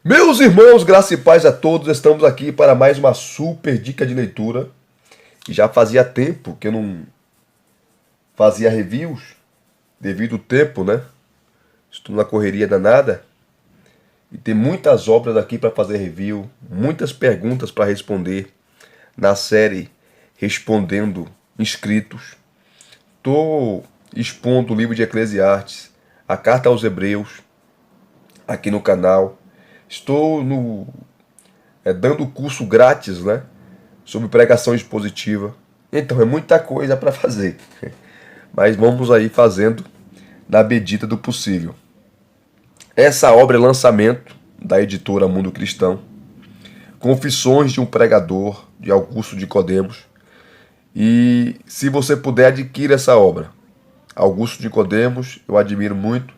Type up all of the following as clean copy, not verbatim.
Meus irmãos, graça e paz a todos, estamos aqui para mais uma super dica de leitura. E já fazia tempo que eu não fazia reviews, devido ao tempo, né? Estou na correria danada e tem muitas obras aqui para fazer review, muitas perguntas para responder na série Respondendo Inscritos. Estou expondo o livro de Eclesiastes, a carta aos Hebreus, aqui no canal. Estou dando curso grátis, né? Sobre pregação expositiva. Então é muita coisa para fazer. Mas vamos aí fazendo na medida do possível. Essa obra é lançamento da editora Mundo Cristão. Confissões de um Pregador, de Augusto de Nicodemos. E se você puder, adquira essa obra. Augusto de Nicodemos, eu admiro muito.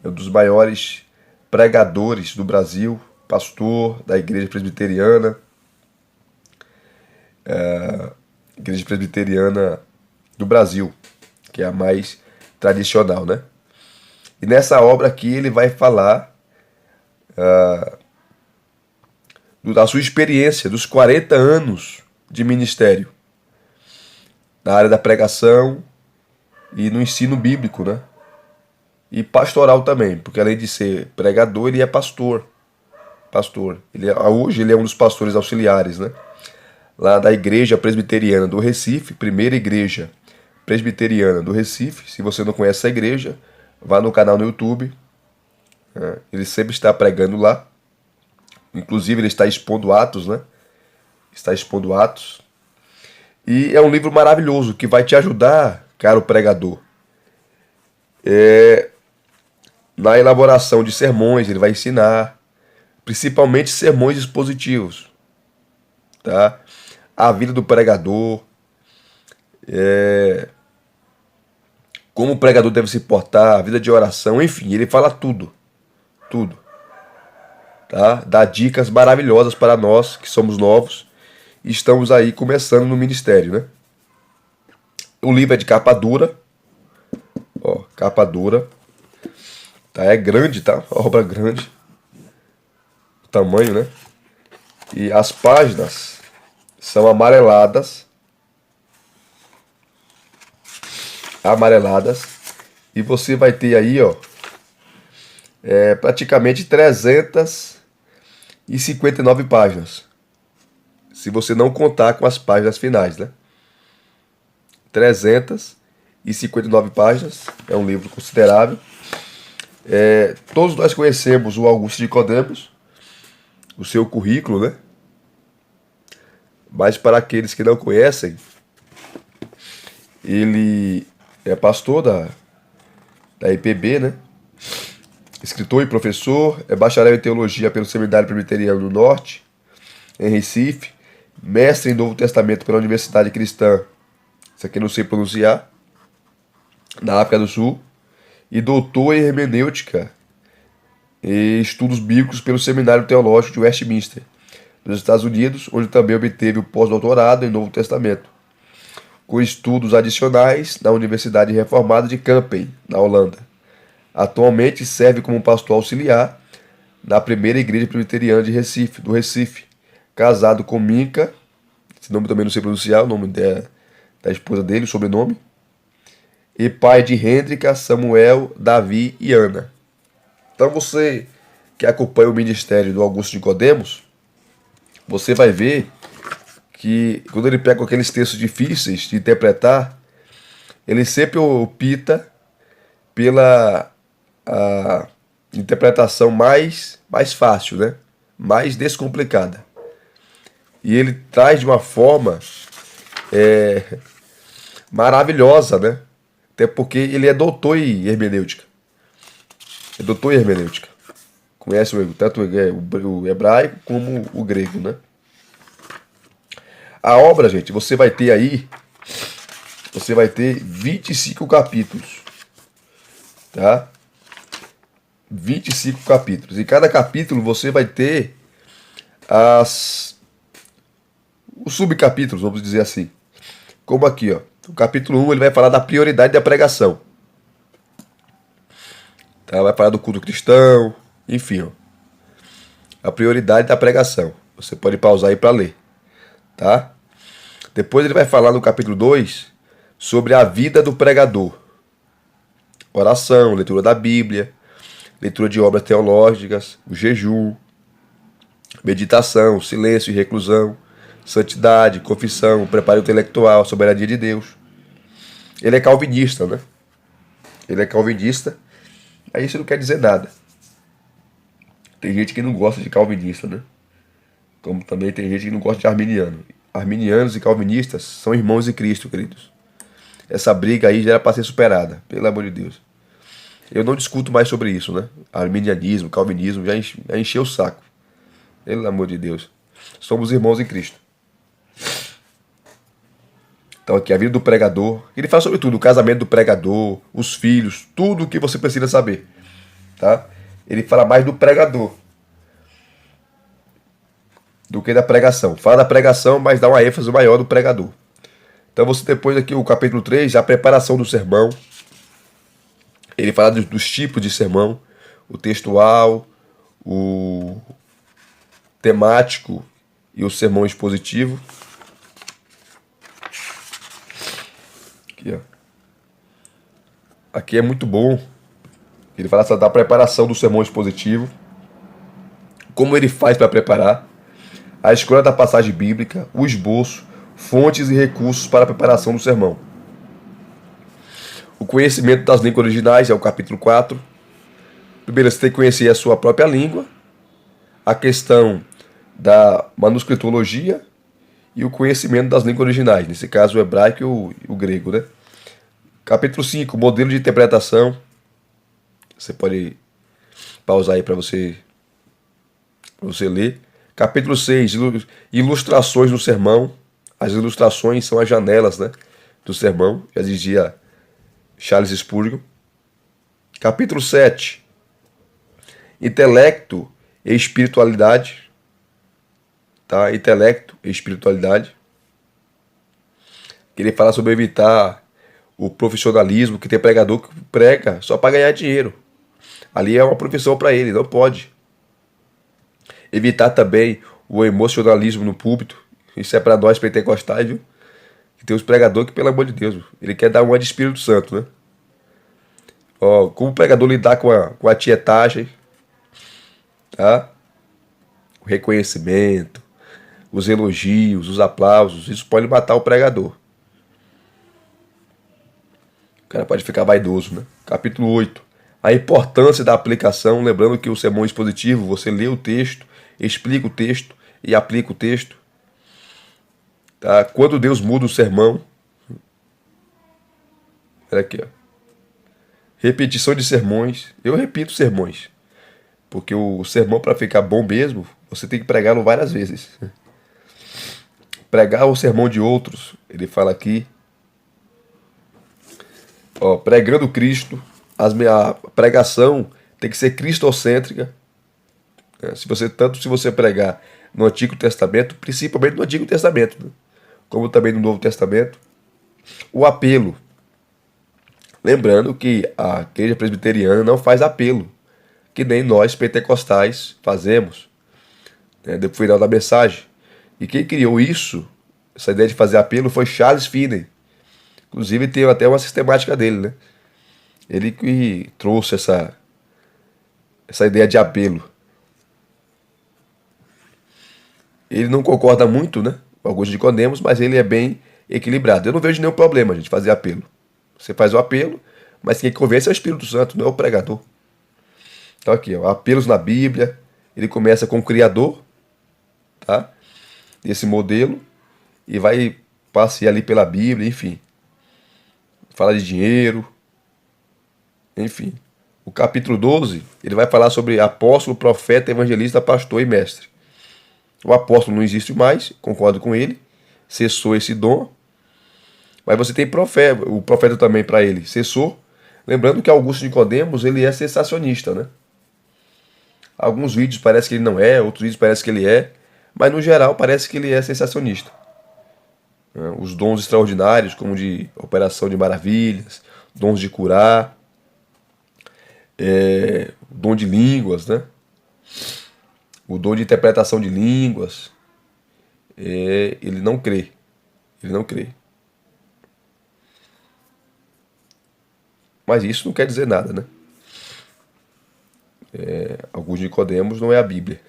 É um dos maiores pregadores do Brasil, pastor da Igreja Presbiteriana. Igreja Presbiteriana do Brasil, que é a mais tradicional, né? E nessa obra aqui ele vai falar da sua experiência, dos 40 anos de ministério, na área da pregação e no ensino bíblico, né? E pastoral também, porque além de ser pregador, ele é pastor. Hoje ele é um dos pastores auxiliares, né? Lá da Igreja Presbiteriana do Recife, primeira igreja presbiteriana do Recife. Se você não conhece essa igreja, vá no canal no YouTube. Ele sempre está pregando lá. Inclusive ele está expondo Atos, né? Está expondo Atos. E é um livro maravilhoso que vai te ajudar, caro pregador, na elaboração de sermões. Ele vai ensinar, principalmente sermões expositivos, tá? A vida do pregador, como o pregador deve se portar, a vida de oração, enfim, ele fala tudo, tudo, tá? Dá dicas maravilhosas para nós que somos novos e estamos aí começando no ministério, né? O livro é de capa dura, ó, capa dura, tá? É grande, tá? Obra grande, o tamanho, né? E as páginas são amareladas, e você vai ter aí, ó, praticamente 359 páginas, se você não contar com as páginas finais, né? 359 páginas, é um livro considerável. Todos nós conhecemos o Augusto de Nicodemos, o seu currículo, né? Mas para aqueles que não conhecem, ele é pastor da IPB, né? Escritor e professor, é bacharel em teologia pelo Seminário Presbiteriano do Norte, em Recife, mestre em Novo Testamento pela Universidade Cristã, isso aqui eu não sei pronunciar, na África do Sul, e doutor em hermenêutica e estudos bíblicos pelo Seminário Teológico de Westminster, nos Estados Unidos, onde também obteve o pós-doutorado em Novo Testamento, com estudos adicionais na Universidade Reformada de Kampen, na Holanda. Atualmente serve como pastor auxiliar na primeira igreja presbiteriana do Recife, casado com Minka, esse nome também não sei pronunciar, o nome da esposa dele, o sobrenome, e pai de Hendrika, Samuel, Davi e Ana. Então você que acompanha o ministério do Augusto de Nicodemos, você vai ver que quando ele pega aqueles textos difíceis de interpretar, ele sempre opta pela interpretação mais fácil, né? Mais descomplicada. E ele traz de uma forma maravilhosa, né? Até porque ele é doutor em hermenêutica. É doutor em hermenêutica. Conhece tanto o hebraico como o grego, né? A obra, gente, você vai ter 25 capítulos, tá? 25 capítulos. Em cada capítulo você vai ter os subcapítulos, vamos dizer assim. Como aqui, ó. O capítulo 1 ele vai falar da prioridade da pregação. Tá? Vai falar do culto cristão, enfim, ó. A prioridade da pregação. Você pode pausar aí para ler, tá? Depois ele vai falar no capítulo 2 sobre a vida do pregador. Oração, leitura da Bíblia, leitura de obras teológicas, o jejum, meditação, silêncio e reclusão, santidade, confissão, preparo intelectual, soberania de Deus. Ele é calvinista, né? Ele é calvinista, aí isso não quer dizer nada. Tem gente que não gosta de calvinista, né? Como também tem gente que não gosta de arminiano. Arminianos e calvinistas são irmãos de Cristo, queridos. Essa briga aí já era para ser superada, pelo amor de Deus. Eu não discuto mais sobre isso, né? Arminianismo, calvinismo, já encheu o saco. Pelo amor de Deus. Somos irmãos em Cristo. Então aqui, a vida do pregador. Ele fala sobre tudo, o casamento do pregador, os filhos, tudo o que você precisa saber. Tá? Ele fala mais do pregador do que da pregação. Fala da pregação, mas dá uma ênfase maior do pregador. Então você depois aqui, o capítulo 3, a preparação do sermão. Ele fala dos tipos de sermão, o textual, o temático e o sermão expositivo. Aqui, ó. Aqui é muito bom. Ele fala da preparação do sermão expositivo, como ele faz para preparar, a escolha da passagem bíblica, o esboço, fontes e recursos para a preparação do sermão. O conhecimento das línguas originais é o capítulo 4. Primeiro, você tem que conhecer a sua própria língua, a questão da manuscritologia e o conhecimento das línguas originais, nesse caso o hebraico e o grego, né? Capítulo 5, modelo de interpretação. Você pode pausar aí para você ler. Capítulo 6, ilustrações no sermão. As ilustrações são as janelas, né, do sermão, já dizia Charles Spurgeon. Capítulo 7, intelecto e espiritualidade. Tá? Intelecto e espiritualidade. Ele fala sobre evitar o profissionalismo, que tem pregador que prega só para ganhar dinheiro. Ali é uma profissão para ele, não pode. Evitar também o emocionalismo no púlpito. Isso é para nós pentecostais, viu? E tem os pregadores que, pelo amor de Deus, ele quer dar uma de Espírito Santo, né? Ó, como o pregador lidar com a tietagem, tá? O reconhecimento, os elogios, os aplausos, isso pode matar o pregador. O cara pode ficar vaidoso, né? Capítulo 8. A importância da aplicação, lembrando que o sermão expositivo, você lê o texto, explica o texto e aplica o texto. Tá? Quando Deus muda o sermão, olha aqui, ó. Repetição de sermões. Eu repito sermões, porque o sermão, para ficar bom mesmo, você tem que pregá-lo várias vezes. Pregar o sermão de outros, ele fala aqui, ó, pregando Cristo. A pregação tem que ser cristocêntrica. Se você pregar no Antigo Testamento, principalmente no Antigo Testamento, né? Como também no Novo Testamento, o apelo. Lembrando que a igreja presbiteriana não faz apelo, que nem nós pentecostais fazemos, né, no final da mensagem. E quem criou isso, essa ideia de fazer apelo, foi Charles Finney. Inclusive tem até uma sistemática dele, né? Ele que trouxe essa ideia de apelo. Ele não concorda muito, né, com alguns Nicodemos, mas ele é bem equilibrado. Eu não vejo nenhum problema a gente fazer apelo. Você faz o apelo, mas quem convence é o Espírito Santo, não é o pregador. Então aqui, ó, apelos na Bíblia. Ele começa com o Criador, tá? Esse modelo, e vai passear ali pela Bíblia, enfim. Fala de dinheiro, enfim. O capítulo 12, ele vai falar sobre apóstolo, profeta, evangelista, pastor e mestre. O apóstolo não existe mais, concordo com ele, cessou esse dom. Mas você tem o profeta também para ele, cessou. Lembrando que Augusto Nicodemos, ele é sensacionista, né? Alguns vídeos parece que ele não é, outros vídeos parece que ele é, mas no geral parece que ele é sensacionista. Os dons extraordinários, como de operação de maravilhas, dons de curar, dom de línguas, né? o dom de interpretação de línguas, ele não crê. Ele não crê. Mas isso não quer dizer nada, né? Alguns Nicodemos não é a Bíblia.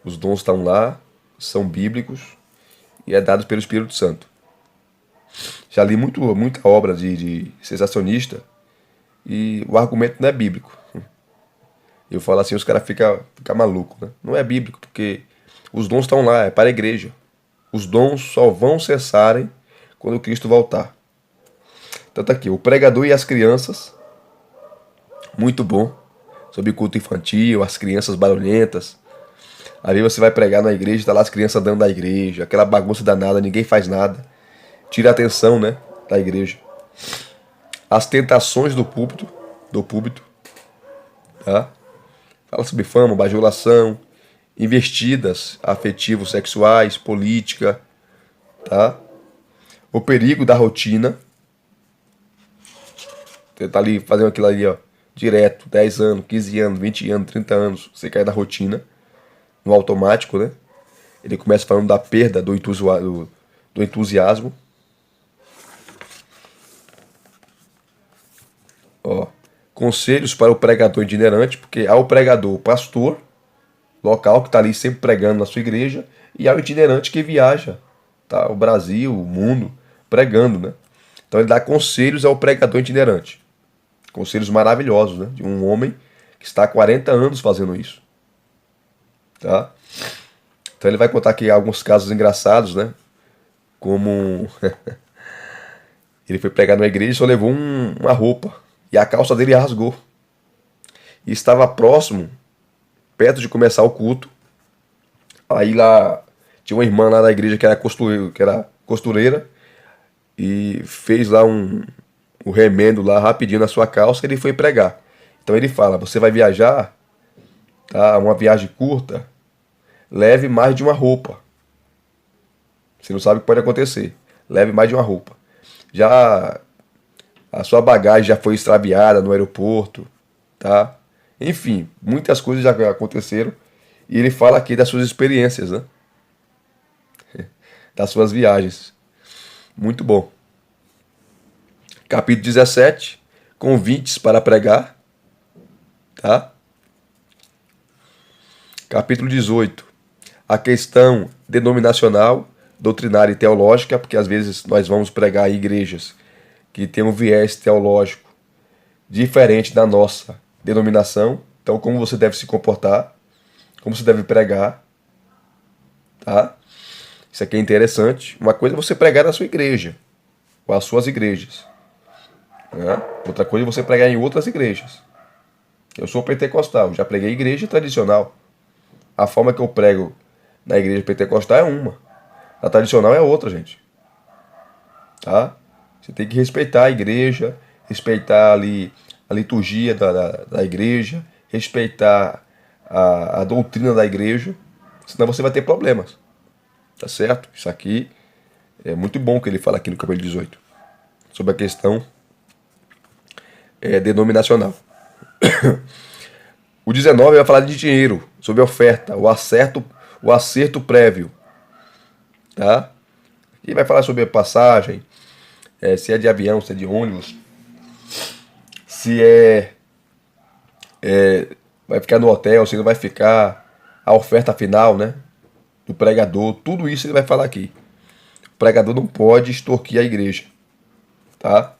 Os dons estão lá, são bíblicos e é dado pelo Espírito Santo. Já li muita obra de sensacionista e o argumento não é bíblico. Eu falo assim, os caras ficam malucos, né? Não é bíblico, porque os dons estão lá, é para a igreja. Os dons só vão cessarem quando Cristo voltar. Então tá aqui, o pregador e as crianças, muito bom. Sobre culto infantil, as crianças barulhentas. Aí você vai pregar na igreja, tá lá as crianças dentro da igreja, aquela bagunça danada, ninguém faz nada. Tira a atenção, né, da igreja. As tentações do púlpito, tá? Fala sobre fama, bajulação, investidas afetivos sexuais, política, tá? O perigo da rotina. Você tá ali fazendo aquilo ali, ó, direto, 10 anos, 15 anos, 20 anos, 30 anos, você cai na rotina, no automático, né? Ele começa falando da perda do entusiasmo. Ó, conselhos para o pregador itinerante, porque há o pregador, o pastor local que está ali sempre pregando na sua igreja, e há o itinerante que viaja, tá? O Brasil, o mundo, pregando, né? Então ele dá conselhos ao pregador itinerante. Conselhos maravilhosos, né? De um homem que está há 40 anos fazendo isso. Tá? Então ele vai contar aqui alguns casos engraçados, né? Como ele foi pregar numa igreja e só levou uma roupa. E a calça dele rasgou. E estava próximo, perto de começar o culto. Aí lá tinha uma irmã lá da igreja que era costureira. E fez lá o remendo lá rapidinho na sua calça e ele foi pregar. Então ele fala, você vai viajar, tá? Uma viagem curta, leve mais de uma roupa. Você não sabe o que pode acontecer. Leve mais de uma roupa. Já a sua bagagem já foi extraviada no aeroporto, tá? Enfim, muitas coisas já aconteceram. E ele fala aqui das suas experiências, né? Das suas viagens. Muito bom. Capítulo 17, convites para pregar, tá? Capítulo 18, a questão denominacional, doutrinária e teológica, porque às vezes nós vamos pregar em igrejas que tem um viés teológico diferente da nossa denominação. Então, como você deve se comportar, como você deve pregar, tá? Isso aqui é interessante. Uma coisa é você pregar na sua igreja, ou as suas igrejas, né? Outra coisa é você pregar em outras igrejas. Eu sou pentecostal, já preguei em igreja tradicional. A forma que eu prego na igreja pentecostal é uma. A tradicional é outra, gente. Tá? Você tem que respeitar a igreja, respeitar ali a liturgia da igreja, respeitar a doutrina da igreja, senão você vai ter problemas. Tá certo? Isso aqui é muito bom que ele fala aqui no capítulo 18, sobre a questão denominacional. O 19 vai falar de dinheiro, sobre oferta, o acerto prévio. Tá? E vai falar sobre passagem, se é de avião, se é de ônibus, se vai ficar no hotel, se não vai ficar, a oferta final, né, do pregador, tudo isso ele vai falar aqui. O pregador não pode extorquir a igreja, tá?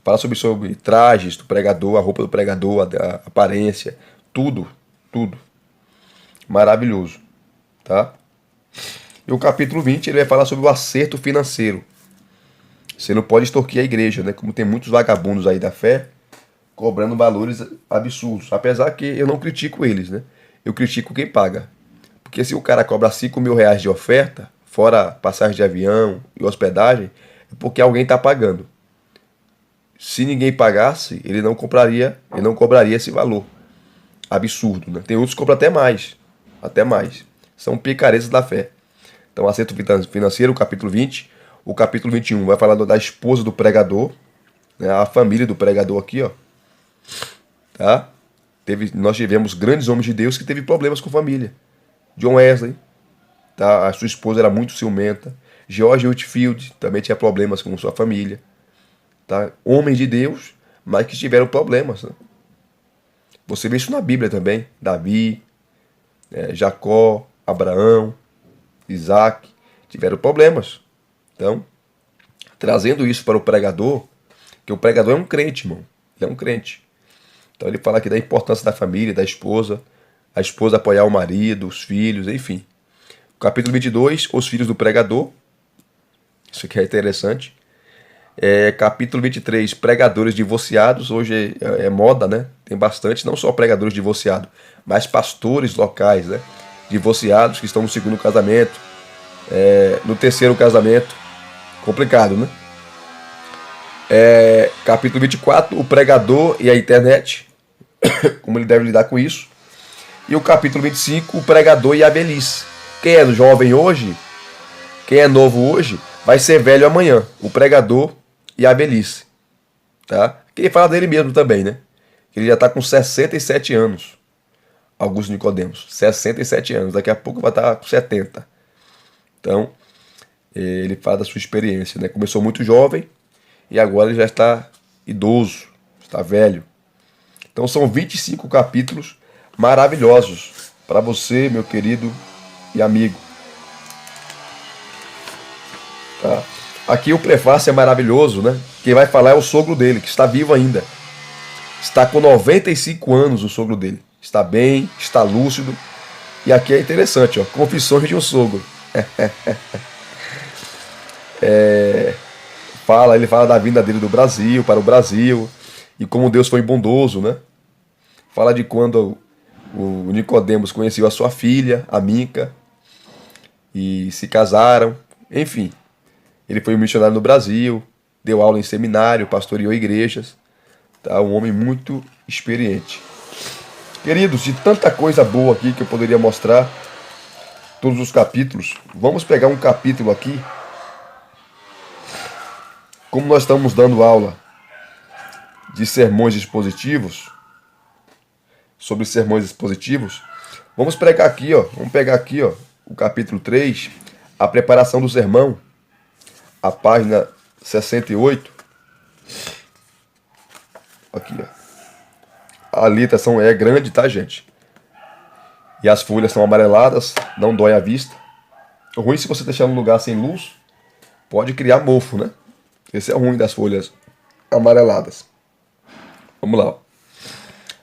Fala sobre trajes do pregador, a roupa do pregador, a aparência, tudo. Maravilhoso, tá? E o capítulo 20 ele vai falar sobre o acerto financeiro. Você não pode extorquir a igreja, né? Como tem muitos vagabundos aí da fé, cobrando valores absurdos. Apesar que eu não critico eles, né? Eu critico quem paga. Porque se o cara cobra 5 mil reais de oferta, fora passagem de avião e hospedagem, é porque alguém está pagando. Se ninguém pagasse, ele não cobraria esse valor absurdo, né? Tem outros que cobram até mais. São picaretas da fé. Então, acerto financeiro, capítulo 20. O capítulo 21 vai falar da esposa do pregador, né? A família do pregador aqui, ó. Tá? Nós tivemos grandes homens de Deus que teve problemas com família. John Wesley, tá? A sua esposa era muito ciumenta. George Whitefield também tinha problemas com sua família. Tá? Homens de Deus, mas que tiveram problemas. Né? Você vê isso na Bíblia também. Davi, Jacó, Abraão, Isaac, tiveram problemas. Então, trazendo isso para o pregador, que o pregador é um crente, irmão. Ele é um crente. Então ele fala aqui da importância da família, da esposa, a esposa apoiar o marido, os filhos, enfim. Capítulo 22, os filhos do pregador. Isso aqui é interessante. Capítulo 23, pregadores divorciados. Hoje é moda, né? Tem bastante, não só pregadores divorciados, mas pastores locais, né? Divorciados que estão no segundo casamento, no terceiro casamento. Complicado, né? Capítulo 24, o pregador e a internet. Como ele deve lidar com isso. E o capítulo 25, o pregador e a velhice. Quem é jovem hoje, quem é novo hoje, vai ser velho amanhã. O pregador e a velhice. Tá? Que ele fala dele mesmo também, né? Ele já está com 67 anos. Augusto Nicodemos. 67 anos. Daqui a pouco vai estar com 70. Então, ele fala da sua experiência, né? Começou muito jovem e agora ele já está idoso, está velho. Então são 25 capítulos maravilhosos para você, meu querido e amigo. Tá? Aqui o prefácio é maravilhoso, né? Quem vai falar é o sogro dele, que está vivo ainda. Está com 95 anos o sogro dele. Está bem, está lúcido. E aqui é interessante, ó, confissões de um sogro. Ele fala da vinda dele do Brasil, para o Brasil, e como Deus foi bondoso, né? Fala de quando o Nicodemos conheceu a sua filha, a Minca, e se casaram. Enfim, ele foi um missionário no Brasil, deu aula em seminário, pastoreou igrejas. Tá? Um homem muito experiente. Queridos, de tanta coisa boa aqui que eu poderia mostrar, todos os capítulos, vamos pegar um capítulo aqui. Como nós estamos dando aula de sermões expositivos, sobre sermões expositivos, vamos pegar aqui, ó, o capítulo 3, a preparação do sermão, a página 68. Aqui, ó. A letra é grande, tá, gente? E as folhas são amareladas, não dói a vista. O ruim, se você deixar num lugar sem luz, pode criar mofo, né? Esse é o ruim das folhas amareladas. Vamos lá.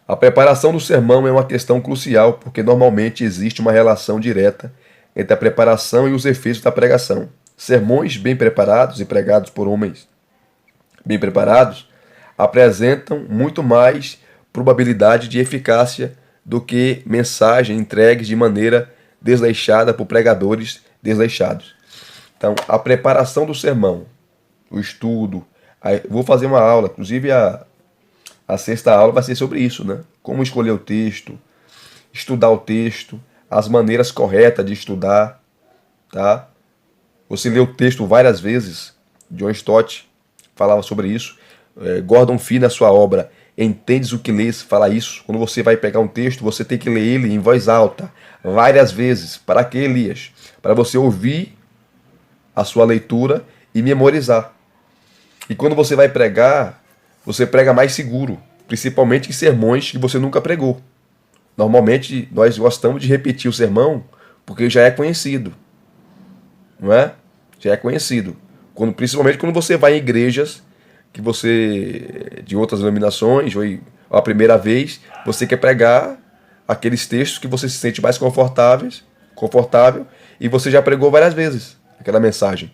A preparação do sermão é uma questão crucial, porque normalmente existe uma relação direta entre a preparação e os efeitos da pregação. Sermões bem preparados e pregados por homens bem preparados apresentam muito mais probabilidade de eficácia do que mensagens entregues de maneira desleixada por pregadores desleixados. Então, a preparação do sermão, o estudo, vou fazer uma aula, inclusive a sexta aula vai ser sobre isso, né? Como escolher o texto, estudar o texto, as maneiras corretas de estudar, tá? Você lê o texto várias vezes. John Stott falava sobre isso. Gordon Fee, na sua obra Entendes o que Lês, fala isso. Quando você vai pegar um texto, você tem que ler ele em voz alta, várias vezes. Para que, Elias? Para você ouvir a sua leitura e memorizar. E quando você vai pregar, você prega mais seguro, principalmente em sermões que você nunca pregou. Normalmente, nós gostamos de repetir o sermão porque já é conhecido. Não é? Já é conhecido. Principalmente quando você vai em igrejas que você, de outras denominações, ou a primeira vez, você quer pregar aqueles textos que você se sente mais confortável, e você já pregou várias vezes aquela mensagem.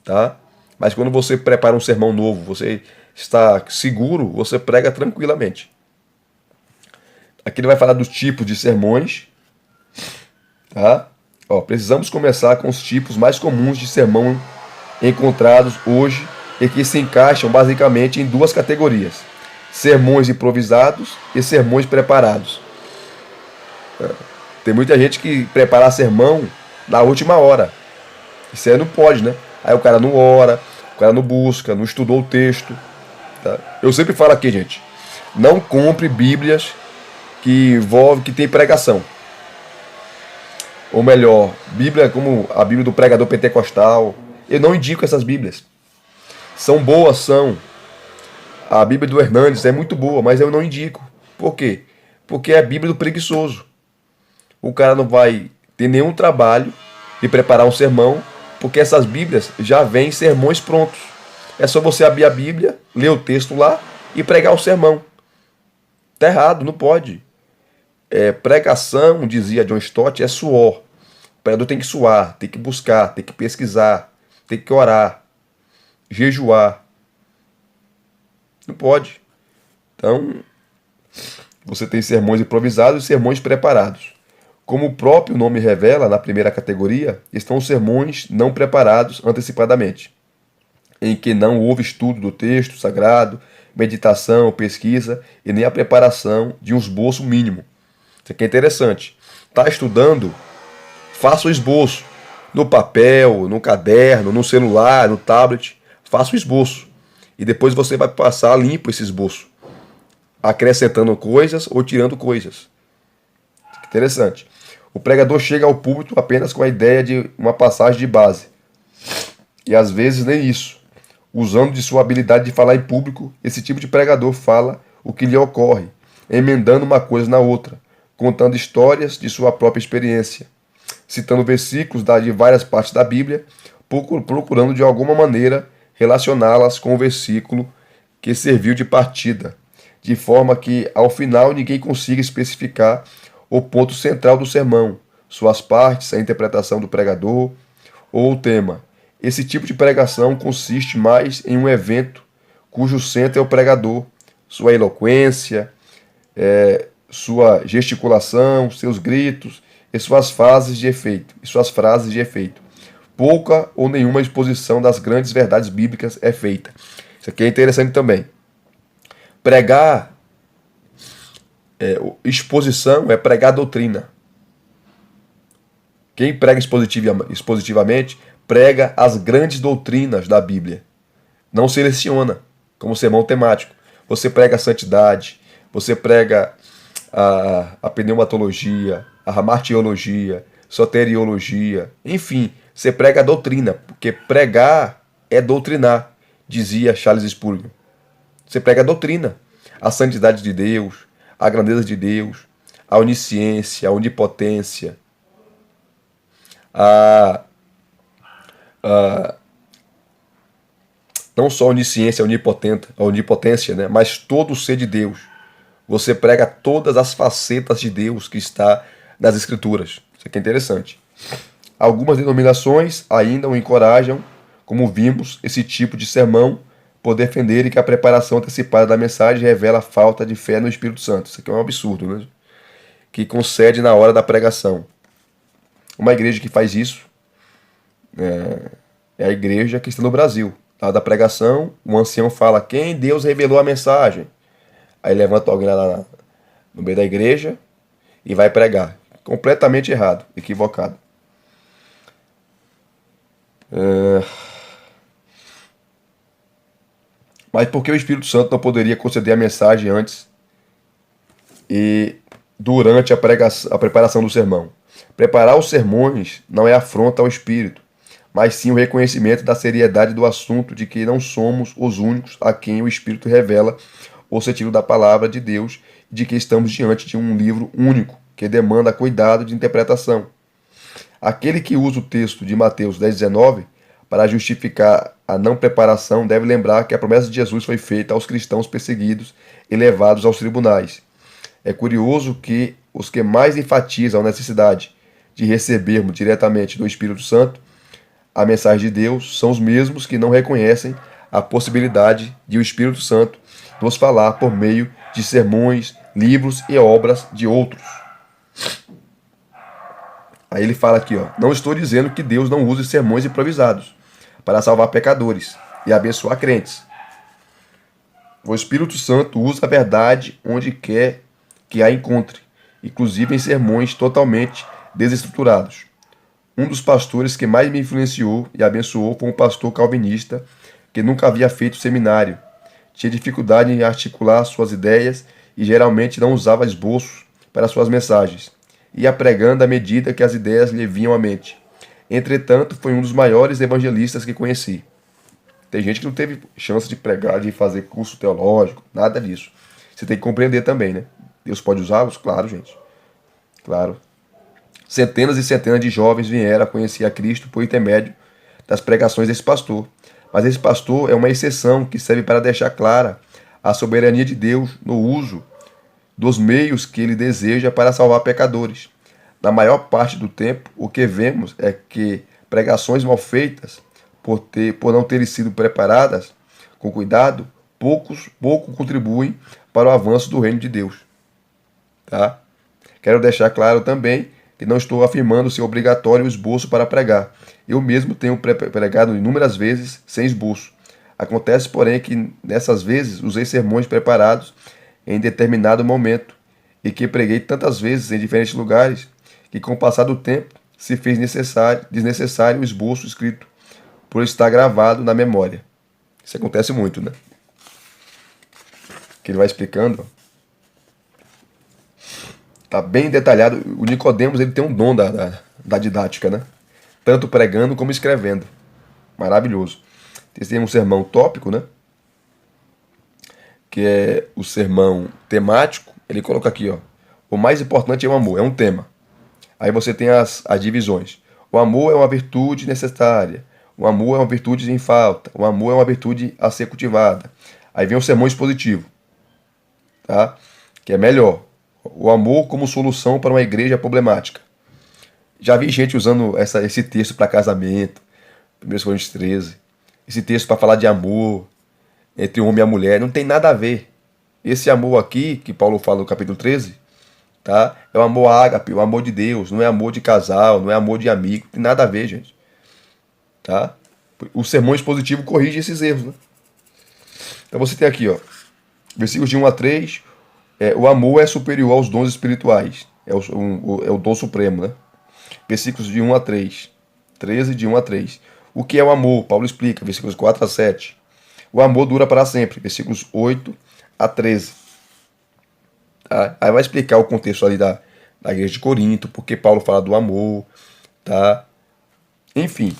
Tá? Mas quando você prepara um sermão novo, você está seguro, você prega tranquilamente. Aqui ele vai falar dos tipos de sermões. Tá? Precisamos começar com os tipos mais comuns de sermão encontrados hoje e que se encaixam basicamente em duas categorias: sermões improvisados e sermões preparados. Tem muita gente que prepara sermão na última hora. Isso aí não pode, né? Aí o cara não ora, o cara não busca, não estudou o texto. Tá? Eu sempre falo aqui, gente, não compre Bíblias que tem pregação. Ou melhor, Bíblia como a Bíblia do pregador pentecostal. Eu não indico essas Bíblias. São boas, são. A Bíblia do Hernandes é muito boa, mas eu não indico. Por quê? Porque é a Bíblia do preguiçoso. O cara não vai ter nenhum trabalho de preparar um sermão, porque essas Bíblias já vêm sermões prontos. É só você abrir a Bíblia, ler o texto lá e pregar o sermão. Tá errado, não pode. Pregação, dizia John Stott, é suor. O pregador tem que suar, tem que buscar, tem que pesquisar, tem que orar, jejuar. Não pode. Então, você tem sermões improvisados e sermões preparados. Como o próprio nome revela, na primeira categoria, estão os sermões não preparados antecipadamente, em que não houve estudo do texto sagrado, meditação, pesquisa e nem a preparação de um esboço mínimo. Isso aqui é interessante. Está estudando? Faça o esboço. No papel, no caderno, no celular, no tablet. Faça o esboço. E depois você vai passar limpo esse esboço, acrescentando coisas ou tirando coisas. Interessante. O pregador chega ao púlpito apenas com a ideia de uma passagem de base. E às vezes nem isso. Usando de sua habilidade de falar em público, esse tipo de pregador fala o que lhe ocorre, emendando uma coisa na outra, contando histórias de sua própria experiência, citando versículos de várias partes da Bíblia, procurando de alguma maneira relacioná-las com o versículo que serviu de partida, de forma que ao final ninguém consiga especificar o ponto central do sermão, suas partes, a interpretação do pregador ou o tema. Esse tipo de pregação consiste mais em um evento cujo centro é o pregador, sua eloquência, sua gesticulação, seus gritos e suas frases de efeito. Pouca ou nenhuma exposição das grandes verdades bíblicas é feita. Isso aqui é interessante também. Pregar, exposição é pregar doutrina. Quem prega expositivamente prega as grandes doutrinas da Bíblia. Não seleciona como sermão temático. Você prega a santidade, você prega a pneumatologia, a martiologia, soteriologia, enfim, você prega a doutrina, porque pregar é doutrinar, dizia Charles Spurgeon. Você prega a doutrina, a santidade de Deus, a grandeza de Deus, a onisciência, a onipotência, não só a onisciência, a onipotência, né, mas todo o ser de Deus. Você prega todas as facetas de Deus que está nas Escrituras. Isso aqui é interessante. Algumas denominações ainda o encorajam, como vimos, esse tipo de sermão, por defenderem que a preparação antecipada da mensagem revela a falta de fé no Espírito Santo. Isso aqui é um absurdo, né? Que concede na hora da pregação. Uma igreja que faz isso é a igreja que está no Brasil. Na hora da pregação, o ancião fala quem Deus revelou a mensagem. Aí levanta alguém lá no meio da igreja e vai pregar. Completamente errado, equivocado. Mas por que o Espírito Santo não poderia conceder a mensagem antes e durante a preparação do sermão? Preparar os sermões não é afronta ao Espírito, mas sim o reconhecimento da seriedade do assunto de que não somos os únicos a quem o Espírito revela o sentido da palavra de Deus e de que estamos diante de um livro único que demanda cuidado de interpretação. Aquele que usa o texto de Mateus 10,19 para justificar a não preparação deve lembrar que a promessa de Jesus foi feita aos cristãos perseguidos e levados aos tribunais. É curioso que os que mais enfatizam a necessidade de recebermos diretamente do Espírito Santo a mensagem de Deus são os mesmos que não reconhecem a possibilidade de o Espírito Santo nos falar por meio de sermões, livros e obras de outros. Aí ele fala aqui, não estou dizendo que Deus não use sermões improvisados para salvar pecadores e abençoar crentes. O Espírito Santo usa a verdade onde quer que a encontre, inclusive em sermões totalmente desestruturados. Um dos pastores que mais me influenciou e abençoou foi um pastor calvinista que nunca havia feito seminário. Tinha dificuldade em articular suas ideias e geralmente não usava esboços para suas mensagens, ia pregando à medida que as ideias lhe vinham à mente. Entretanto, foi um dos maiores evangelistas que conheci. Tem gente que não teve chance de pregar, de fazer curso teológico, nada disso. Você tem que compreender também, né? Deus pode usá-los? Claro, gente. Claro. Centenas e centenas de jovens vieram a conhecer a Cristo por intermédio das pregações desse pastor. Mas esse pastor é uma exceção que serve para deixar clara a soberania de Deus no uso dos meios que ele deseja para salvar pecadores. Na maior parte do tempo, o que vemos é que pregações mal feitas, por não terem sido preparadas com cuidado, pouco contribuem para o avanço do reino de Deus. Tá? Quero deixar claro também que não estou afirmando ser obrigatório o esboço para pregar. Eu mesmo tenho pregado inúmeras vezes sem esboço. Acontece, porém, que nessas vezes usei sermões preparados em determinado momento e que preguei tantas vezes em diferentes lugares que, com o passar do tempo, se fez desnecessário o esboço escrito, por estar gravado na memória. Isso acontece muito, né? Que ele vai explicando. Tá bem detalhado. O Nicodemos, ele tem um dom da didática, né? Tanto pregando como escrevendo. Maravilhoso. Tem um sermão tópico, né? Que é o sermão temático. Ele coloca aqui, ó. O mais importante é o amor, é um tema. Aí você tem as divisões. O amor é uma virtude necessária. O amor é uma virtude em falta. O amor é uma virtude a ser cultivada. Aí vem o sermão expositivo, tá? Que é melhor. O amor como solução para uma igreja problemática. Já vi gente usando esse texto para casamento, 1 Coríntios 13. Esse texto para falar de amor entre o homem e a mulher. Não tem nada a ver. Esse amor aqui, que Paulo fala no capítulo 13, tá? É o amor ágape, o amor de Deus. Não é amor de casal, não é amor de amigo. Não tem nada a ver, gente. Tá? O sermão expositivo corrige esses erros, né? Então você tem aqui, ó, versículos de 1 a 3, o amor é superior aos dons espirituais, é o dom supremo, né? Versículos de 1 a 3, 13 de 1 a 3. O que é o amor? Paulo explica, versículos 4 a 7. O amor dura para sempre, versículos 8 a 13. Tá? Aí vai explicar o contexto ali da igreja de Corinto, porque Paulo fala do amor, tá? Enfim,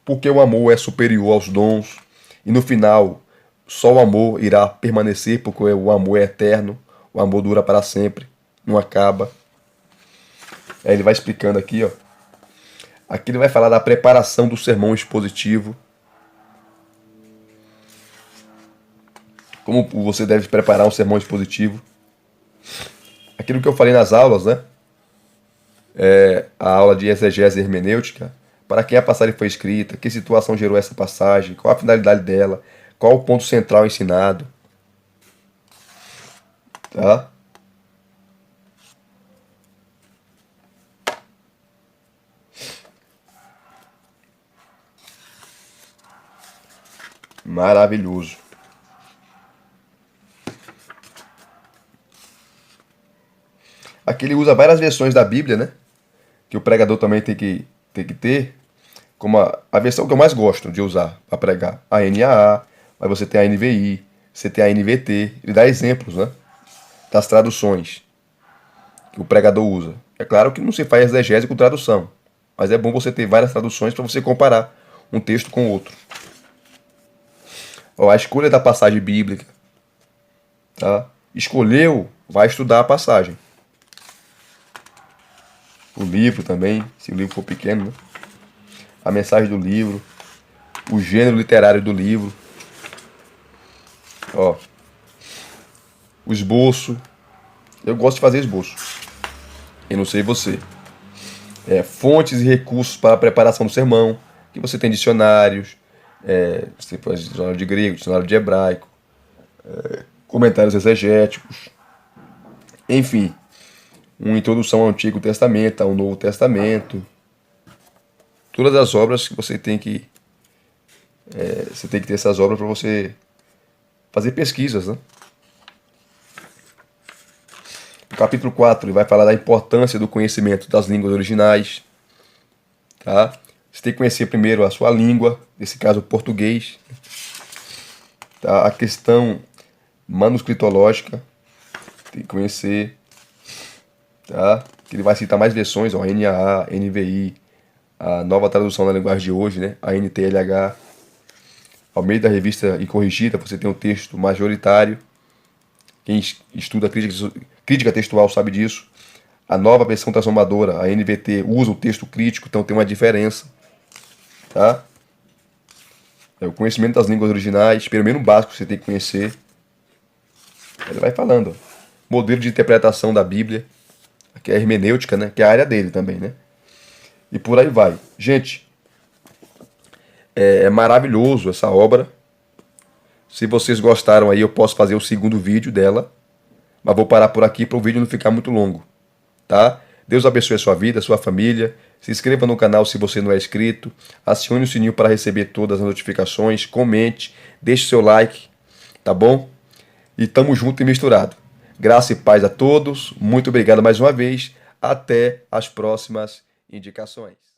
porque o amor é superior aos dons, e no final só o amor irá permanecer, porque o amor é eterno, o amor dura para sempre, não acaba. Aí ele vai explicando aqui, ó. Aqui ele vai falar da preparação do sermão expositivo, como você deve preparar um sermão expositivo. Aquilo que eu falei nas aulas, né? A aula de exegese hermenêutica, para quem a passagem foi escrita, que situação gerou essa passagem, qual a finalidade dela, qual o ponto central ensinado. Tá? Maravilhoso. Aqui ele usa várias versões da Bíblia, né? Que o pregador também tem que ter. Como a versão que eu mais gosto de usar para pregar. A NAA, aí você tem a NVI, você tem a NVT. Ele dá exemplos, né? Das traduções que o pregador usa. É claro que não se faz exegese com tradução, mas é bom você ter várias traduções para você comparar um texto com outro. Ó, a escolha da passagem bíblica. Tá? Escolheu, vai estudar a passagem. O livro também, se o livro for pequeno, né? A mensagem do livro, o gênero literário do livro, ó, o esboço. Eu gosto de fazer esboço. Eu não sei você. Fontes e recursos para a preparação do sermão, que você tem dicionários, você faz dicionário de grego, dicionário de hebraico, comentários exegéticos, enfim, uma introdução ao Antigo Testamento, ao Novo Testamento. Todas as obras que você tem que ter essas obras para você fazer pesquisas, né? No capítulo 4 ele vai falar da importância do conhecimento das línguas originais, tá? Você tem que conhecer primeiro a sua língua, nesse caso o português, tá? A questão manuscritológica, tem que conhecer tá? Que ele vai citar mais versões, ó, NAA, NVI, a nova tradução da linguagem de hoje, né? A NTLH. Ao meio da revista e corrigida, você tem um texto majoritário. Quem estuda crítica textual sabe disso. A nova versão transformadora, a NVT, usa o texto crítico, então tem uma diferença, tá? É o conhecimento das línguas originais, pelo menos básico você tem que conhecer. Ele vai falando, ó. Modelo de interpretação da Bíblia, que é a hermenêutica, né? Que é a área dele também, né? E por aí vai. Gente, é maravilhoso essa obra. Se vocês gostaram aí, eu posso fazer o segundo vídeo dela. Mas vou parar por aqui para o vídeo não ficar muito longo, tá? Deus abençoe a sua vida, a sua família. Se inscreva no canal se você não é inscrito. Acione o sininho para receber todas as notificações. Comente, deixe seu like, tá bom? E tamo junto e misturado. Graça e paz a todos. Muito obrigado mais uma vez. Até as próximas indicações.